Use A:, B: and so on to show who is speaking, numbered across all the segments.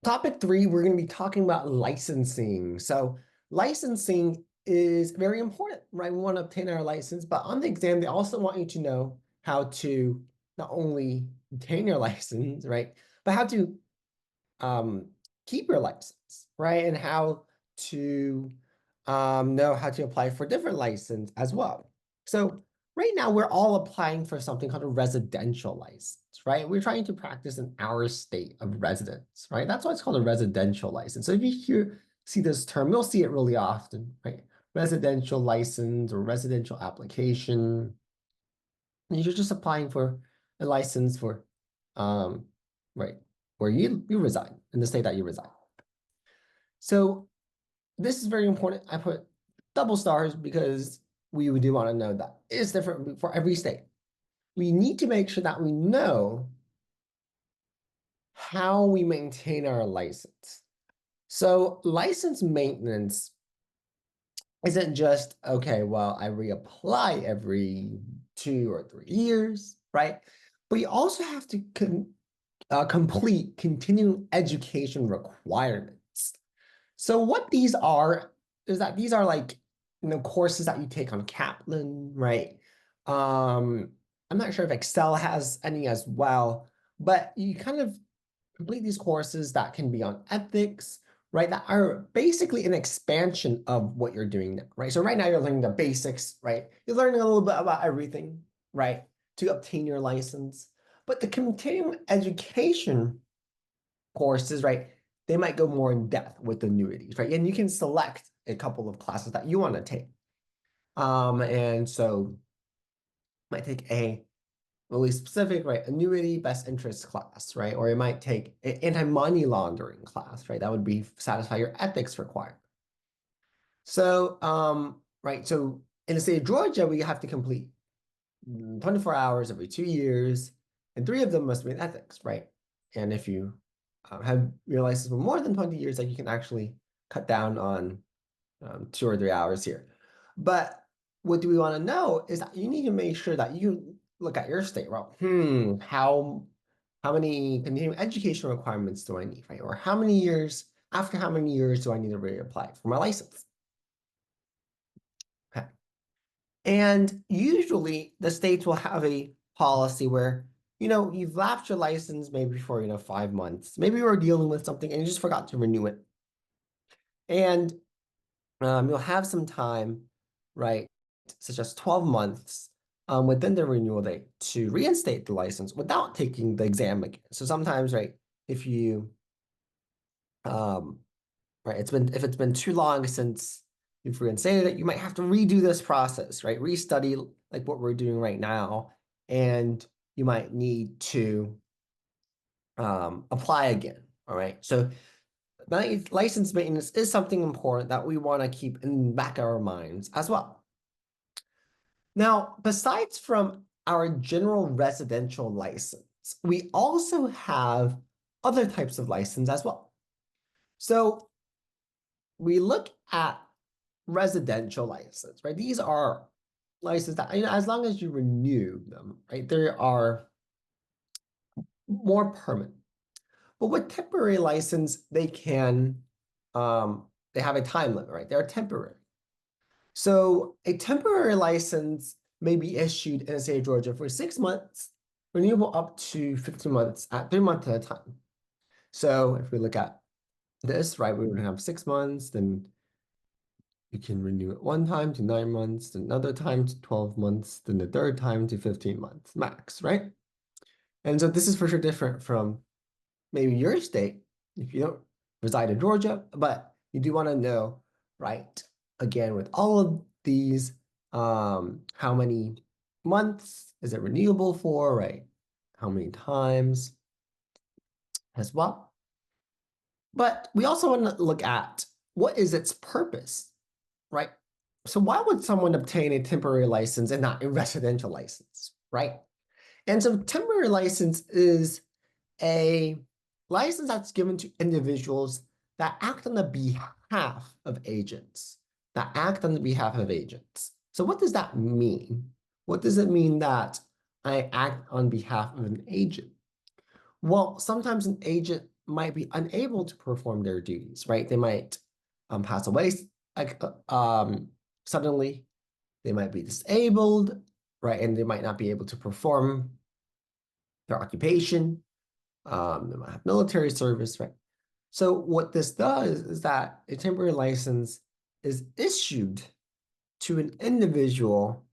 A: Topic 3, we're going to be talking about licensing. So licensing is very important, right? We want to obtain our license, but on the exam, they also want you to know how to not only obtain your license, right, but how to um, keep your license, right? And how to know how to apply for different license as well. So right now we're all applying for something called a residential license, right? We're trying to practice in our state of residence, right? That's why it's called a residential license. So if you see this term, you'll see it really often, right? Residential license or residential application. And you're just applying for a license for, right, where you reside, in the state that you reside. So this is very important. I put double stars because we do want to know that it's different for every state. We need to make sure that we know how we maintain our license. So license maintenance isn't just, okay, well, I reapply every 2 or 3 years, right? But you also have to complete continuing education requirements. So what these are is that these are like, courses that you take on Kaplan, right? I'm not sure if Excel has any as well, but you kind of complete these courses that can be on ethics, right? That are basically an expansion of what you're doing now, right? So right now you're learning the basics, right? You're learning a little bit about everything, right? To obtain your license. But the continuing education courses, right? They might go more in depth with the annuities, right? And you can select a couple of classes that you want to take. And so might take a really specific, right, annuity best interest class, right? Or you might take an anti-money laundering class, right? That would be satisfy your ethics requirement. So, right, so in the state of Georgia, we have to complete 24 hours every 2 years, and 3 of them must be in ethics, right? And if you have your license for more than 20 years, like you can actually cut down on 2 or 3 hours here. But what do we want to know is that you need to make sure that you look at your state, well, how many continuing education requirements do I need, right? Or after how many years do I need to reapply for my license? Okay. And usually the states will have a policy where, you've lapsed your license maybe for, 5 months. Maybe you were dealing with something and you just forgot to renew it. And you'll have some time, right, such as 12 months within the renewal date to reinstate the license without taking the exam again. So sometimes, right, if you, right, if it's been too long since you've reinstated it, you might have to redo this process, right? Restudy like what we're doing right now, and you might need to apply again. All right. So license maintenance is something important that we want to keep in the back of our minds as well. Now, besides from our general residential license, we also have other types of license as well. So we look at residential license, right? These are licenses that, as long as you renew them, right, they are more permanent. But with temporary license, they have a time limit, right? They're temporary. So a temporary license may be issued in the state of Georgia for 6 months, renewable up to 15 months at 3 months at a time. So if we look at this, right, we would have 6 months, then you can renew it one time to 9 months, then another time to 12 months, then the third time to 15 months max, right? And so this is for sure different from maybe your state if you don't reside in Georgia, but you do want to know, right? Again, with all of these, how many months is it renewable for, right? How many times as well. But we also want to look at what is its purpose, right? So why would someone obtain a temporary license and not a residential license, right? And so temporary license is a license that's given to individuals that act on the behalf of agents, So what does that mean? What does it mean that I act on behalf of an agent? Well, sometimes an agent might be unable to perform their duties, right? They might pass away suddenly. They might be disabled, right? And they might not be able to perform their occupation. They might have military service, right? So what this does is that a temporary license is issued to an individual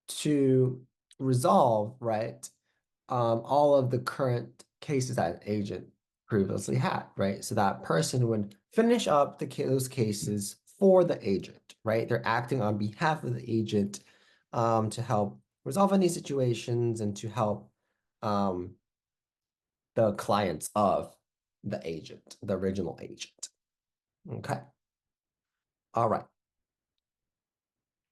A: to resolve, right, all of the current cases that an agent previously had, right? So that person would finish up those cases for the agent, right? They're acting on behalf of the agent to help resolve any situations and to help the clients of the agent, the original agent. Okay. All right.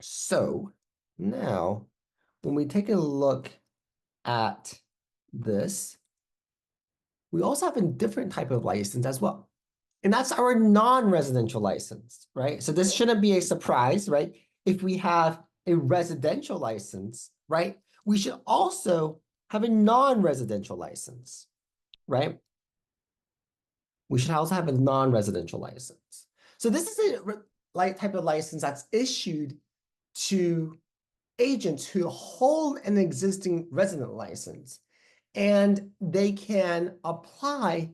A: So now when we take a look at this, we also have a different type of license as well. And that's our non-residential license, right? So this shouldn't be a surprise, right? If we have a residential license, right, we should also have a non-residential license, right? We should also have a non-residential license. So this is a type of license that's issued to agents who hold an existing resident license, and they can apply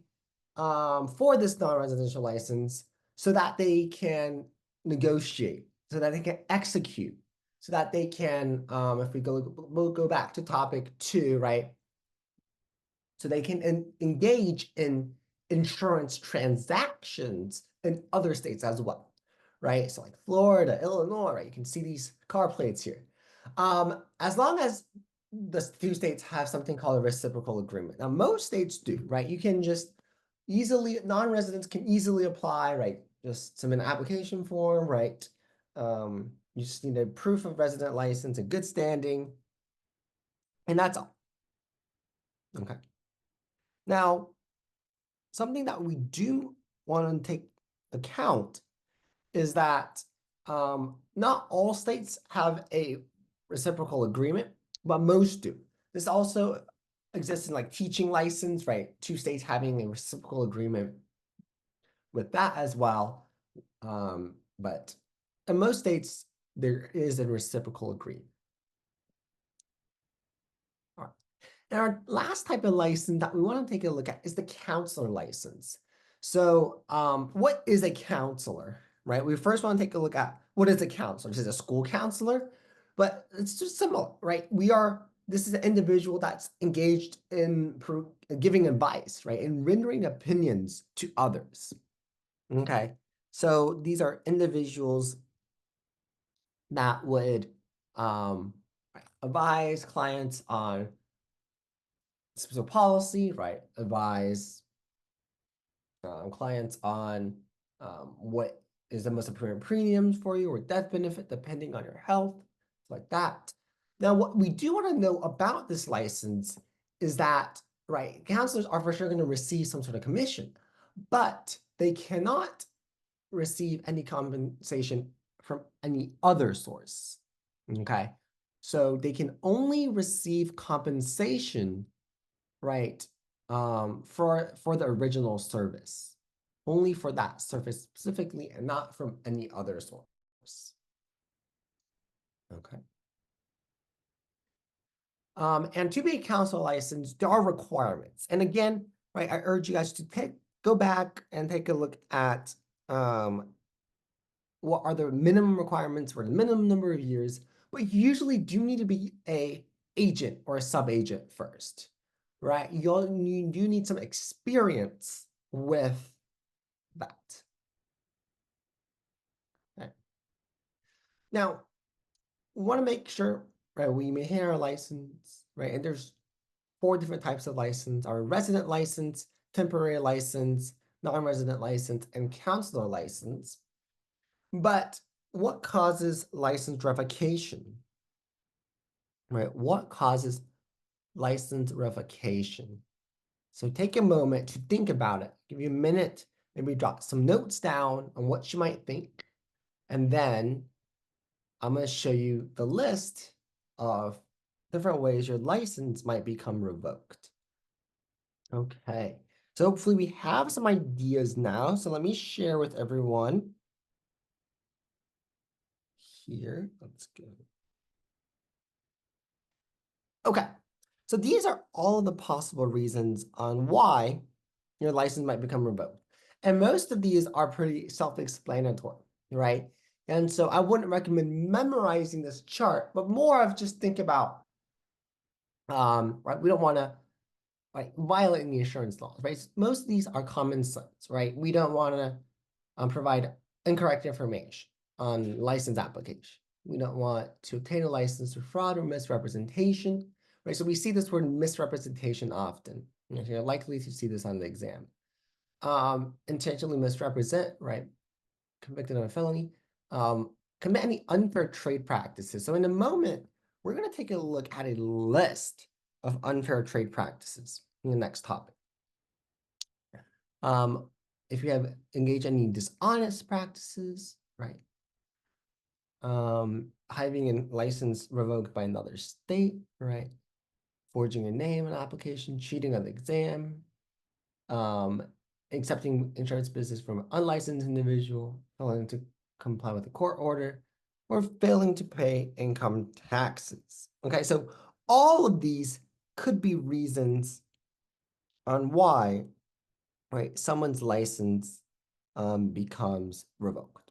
A: for this non-residential license so that they can negotiate, so that they can execute, so that they can, if we'll go back to topic 2, right? So they can engage in insurance transactions in other states as well, right? So like Florida, Illinois, right? You can see these car plates here. As long as the 2 states have something called a reciprocal agreement. Now, most states do, right? You can just easily, non-residents can easily apply, right? Just submit an application form, right? You just need a proof of resident license, a good standing, and that's all. Okay. Now, something that we do want to take account is that not all states have a reciprocal agreement, but most do. This also exists in like teaching license, right? 2 states having a reciprocal agreement with that as well. But in most states, there is a reciprocal agreement. All right. And our last type of license that we want to take a look at is the counselor license. So what is a counselor, right? We first want to take a look at what is a counselor. This is a school counselor, but it's just similar, right? This is an individual that's engaged in giving advice, right? And rendering opinions to others. Okay. So these are individuals that would advise clients on specific policy, right? Advise clients on what is the most appropriate premiums for you or death benefit, depending on your health, like that. Now, what we do want to know about this license is that, right, counselors are for sure going to receive some sort of commission, but they cannot receive any compensation from any other source. Okay. So they can only receive compensation, right, for the original service, only for that service specifically, and not from any other source. Okay. And to be a counsel license, there are requirements. And again, right, I urge you guys to go back and take a look at what are the minimum requirements for the minimum number of years, but you usually do need to be a agent or a sub-agent first, right? You do need some experience with that. Okay. Now, we want to make sure, right, we maintain our license, right? And there's 4 different types of license: our resident license, temporary license, non-resident license, and counselor license. But what causes license revocation? Right? What causes license revocation? So take a moment to think about it. Give you a minute, maybe jot some notes down on what you might think. And then I'm going to show you the list of different ways your license might become revoked. Okay. So hopefully we have some ideas now. So let me share with everyone here. Let's go. Okay. So these are all of the possible reasons on why your license might become revoked. And most of these are pretty self-explanatory, right? And so I wouldn't recommend memorizing this chart, but more of just think about, right? We don't want to violate the insurance laws, right? Most of these are common sense, right? We don't want to provide incorrect information on license application. We don't want to obtain a license through fraud or misrepresentation, right? So we see this word misrepresentation often. You're likely to see this on the exam. Intentionally misrepresent, right? Convicted of a felony. Commit any unfair trade practices. So in a moment, we're going to take a look at a list of unfair trade practices in the next topic. If you have engaged any dishonest practices, right? Having a license revoked by another state, right? Forging a name in an application, cheating on the exam, accepting insurance business from an unlicensed individual, failing to comply with a court order, or failing to pay income taxes. Okay, so all of these could be reasons on why, right, someone's license becomes revoked.